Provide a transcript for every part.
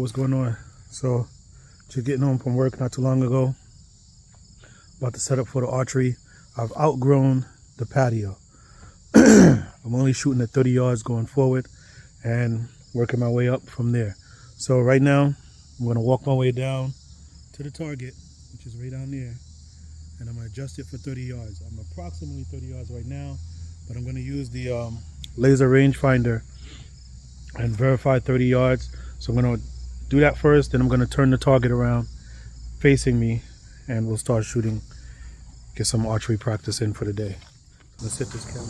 what's going on. So just getting home from work not too long ago, about to set up for the archery. I've outgrown the patio. I'm only shooting at 30 yards going forward and working my way up from there. So right now I'm going to walk my way down to the target, which is right down there, and I'm going to adjust it for 30 yards. I'm approximately 30 yards right now, but I'm going to use the laser rangefinder and verify 30 yards. So I'm going to do that first, then I'm going to turn the target around facing me, and we'll start shooting, get some archery practice in for the day. Let's hit this camera.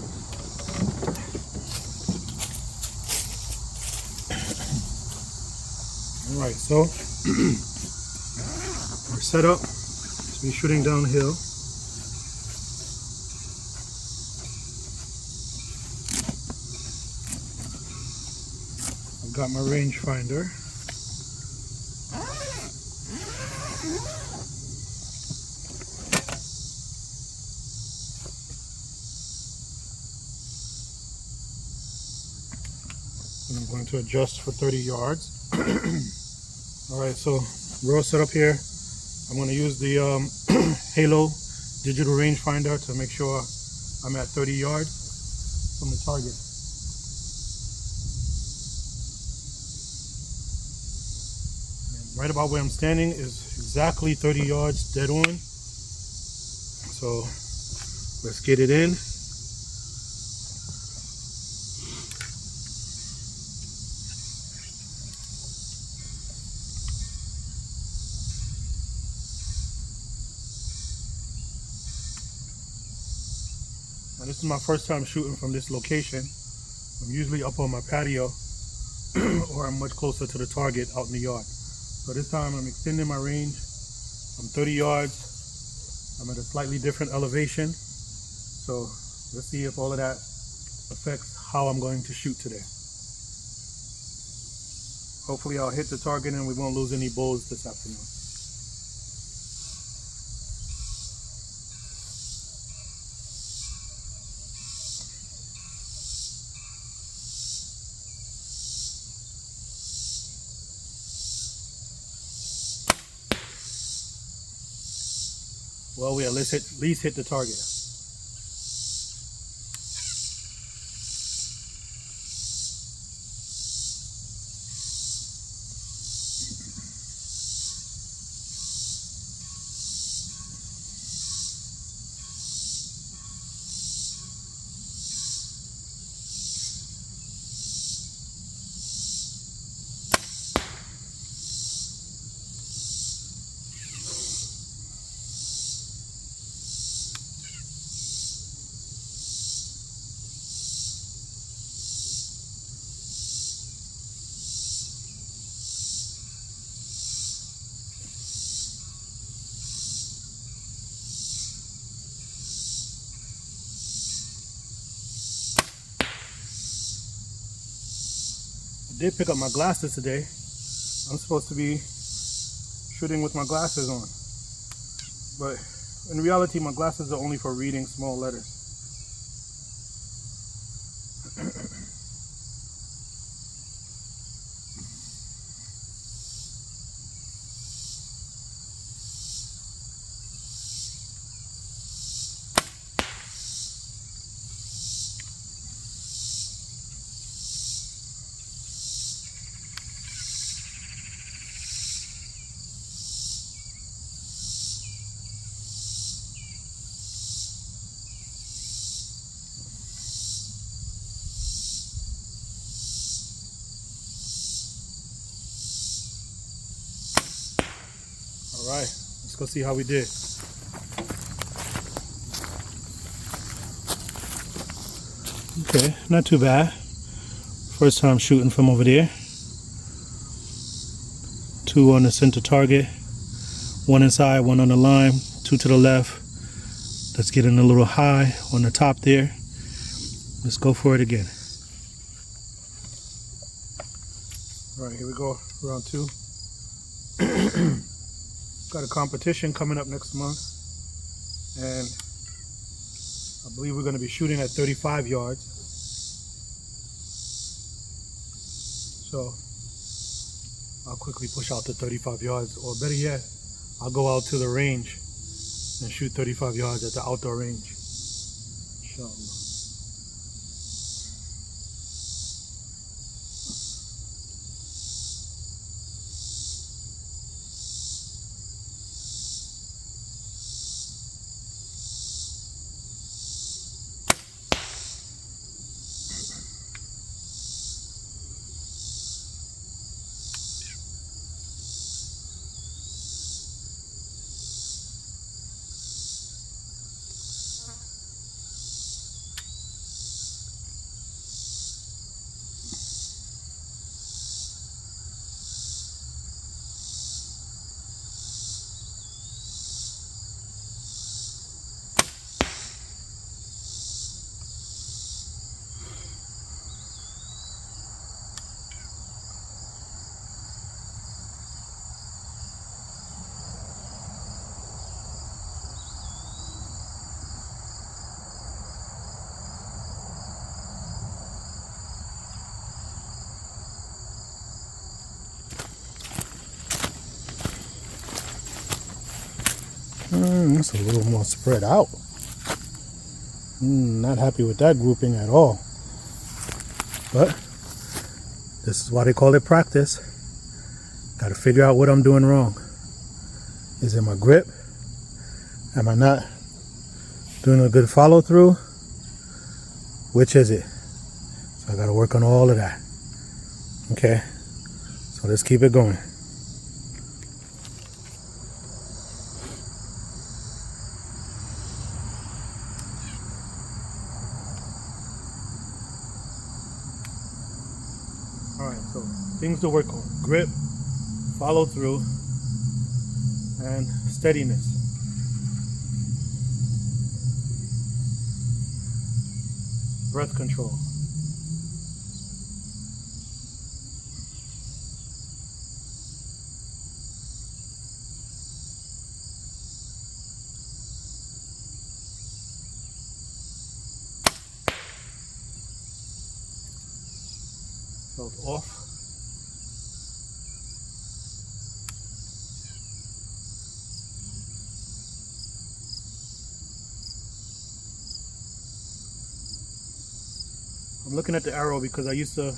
All right, so we're set up to be shooting downhill. I've got my rangefinder. And I'm going to adjust for 30 yards. All right, so we're all set up here. I'm going to use the Halo digital rangefinder to make sure I'm at 30 yards from the target. And right about where I'm standing is exactly 30 yards dead on. So let's get it in. Now, this is my first time shooting from this location. I'm usually up on my patio or I'm much closer to the target out in the yard. So this time I'm extending my range. I'm 30 yards. I'm at a slightly different elevation. So let's see if all of that affects how I'm going to shoot today. Hopefully I'll hit the target and we won't lose any bows this afternoon. Well, we at least hit the target. I did pick up my glasses today. I'm supposed to be shooting with my glasses on, but in reality my glasses are only for reading small letters. All right, let's go see how we did. Okay, not too bad. First time shooting from over there. 2 on the center target, 1 inside, 1 on the line, 2 to the left. Let's get in a little high on the top there. Let's go for it again. All right, here we go, round 2. Got a competition coming up next month, and I believe we're going to be shooting at 35 yards. So I'll quickly push out to 35 yards, or better yet, I'll go out to the range and shoot 35 yards at the outdoor range. Inshallah. That's a little more spread out. Not happy with that grouping at all. But this is why they call it practice. Got to figure out what I'm doing wrong. Is it my grip? Am I not doing a good follow through? Which is it? So I got to work on all of that. Okay, so let's keep it going. Alright, so things to work on: grip, follow through, and steadiness. Breath control. Felt off. I'm looking at the arrow because I used to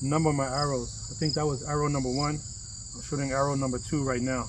number my arrows. I think that was arrow number 1. I'm shooting arrow number 2 right now.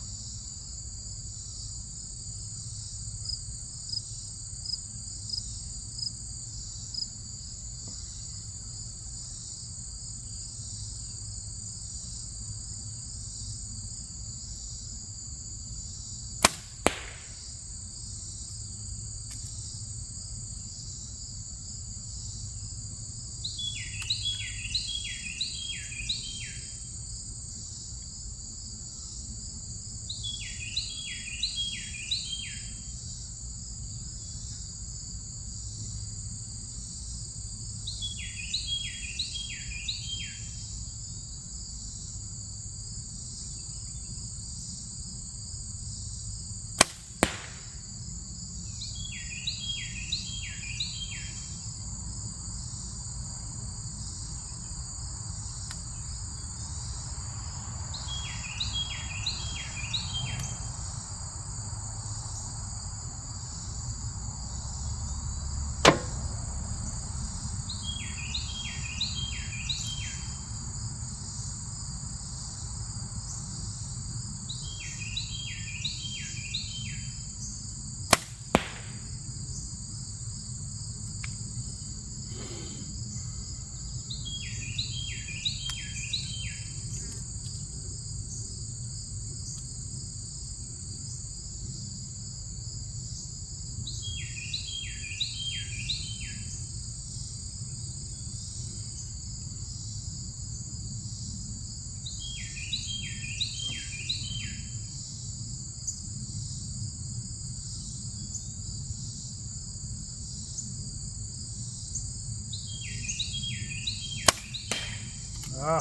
I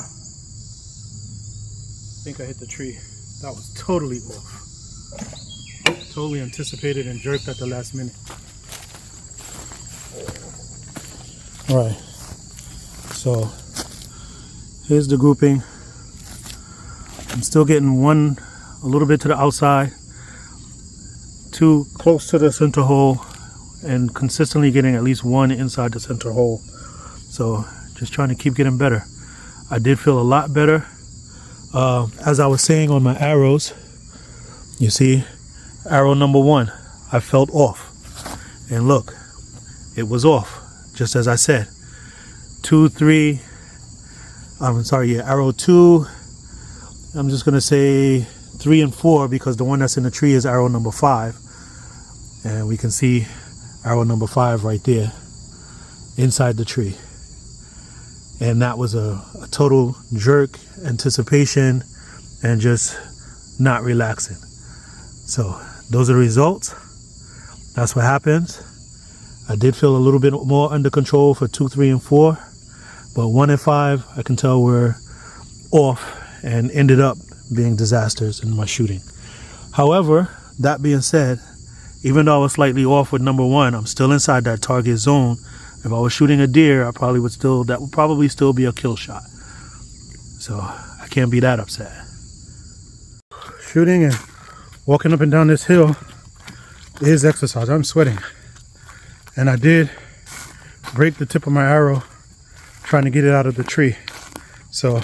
think I hit the tree. That was totally off. Totally anticipated and jerked at the last minute. Alright, so here's the grouping I'm still getting one a little bit to the outside, two close to the center hole, and consistently getting at least one inside the center hole. So just trying to keep getting better. I did feel a lot better. As I was saying on my arrows, you see arrow number 1, I felt off, and look, it was off just as I said. 2, 3, arrow 2, I'm just gonna say 3 and 4 because the one that's in the tree is arrow number 5, and we can see arrow number 5 right there inside the tree. And that was a total jerk, anticipation, and just not relaxing. So those are the results. That's what happens. I did feel a little bit more under control for 2, 3, and 4, but 1 and 5 I can tell were off and ended up being disasters in my shooting. However, that being said, even though I was slightly off with number 1, I'm still inside that target zone. If I was shooting a deer, that would probably still be a kill shot. So I can't be that upset. Shooting and walking up and down this hill is exercise. I'm sweating. And I did break the tip of my arrow trying to get it out of the tree. So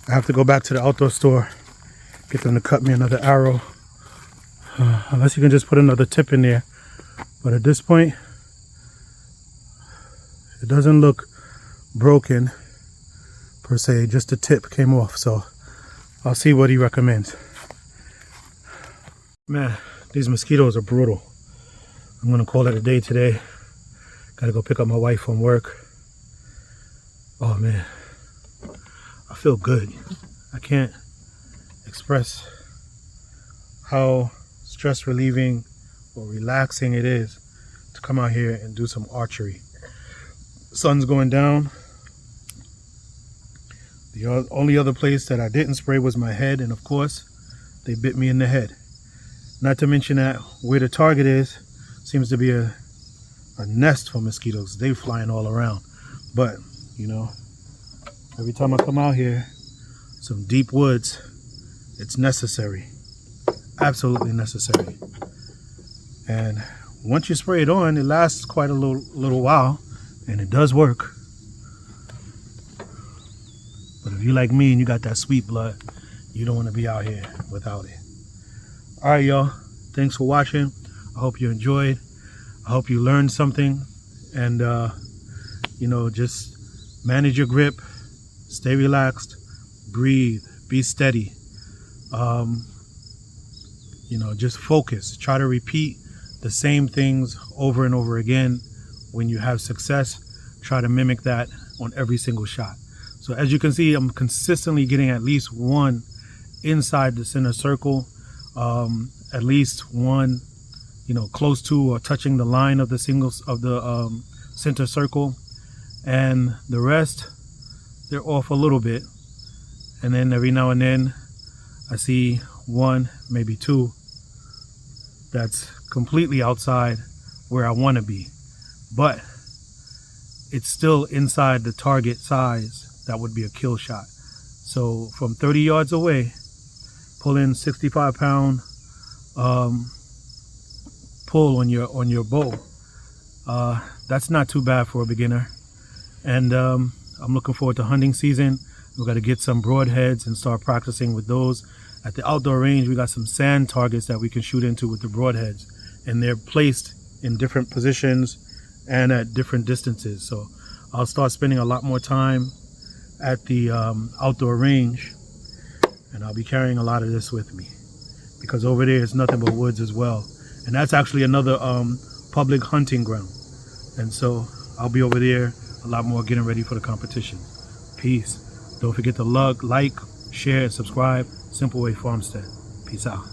I have to go back to the outdoor store, get them to cut me another arrow. Unless you can just put another tip in there. But at this point, it doesn't look broken per se, just the tip came off. So I'll see what he recommends. Man, these mosquitoes are brutal. I'm gonna call it a day today. Gotta go pick up my wife from work. Oh man, I feel good. I can't express how stress relieving or relaxing it is to come out here and do some archery. The sun's going down. The only other place that I didn't spray was my head, and of course they bit me in the head. Not to mention that where the target is seems to be a nest for mosquitoes. They're flying all around. But you know, every time I come out here, some deep woods, it's necessary, absolutely necessary. And once you spray it on, it lasts quite a little while, and it does work. But if you're like me and you got that sweet blood, you don't want to be out here without it. All right, y'all, thanks for watching. I hope you enjoyed. I hope you learned something, and you know, just manage your grip, stay relaxed, breathe, be steady. You know, just focus. Try to repeat the same things over and over again. When you have success, try to mimic that on every single shot. So as you can see, I'm consistently getting at least one inside the center circle, at least one, you know, close to or touching the line of the center circle, and the rest, they're off a little bit. And then every now and then I see one, maybe two, that's completely outside where I want to be, but it's still inside the target size. That would be a kill shot. So from 30 yards away, pull in 65-pound pull on your bow. That's not too bad for a beginner. And I'm looking forward to hunting season. We've got to get some broadheads and start practicing with those. At the outdoor range, we got some sand targets that we can shoot into with the broadheads, and they're placed in different positions and at different distances. So I'll start spending a lot more time at the outdoor range, and I'll be carrying a lot of this with me, because over there is nothing but woods as well, and that's actually another public hunting ground. And so I'll be over there a lot more, getting ready for the competition. Peace. Don't forget to like, share, and subscribe. Simple Way Farmstead. Peace out.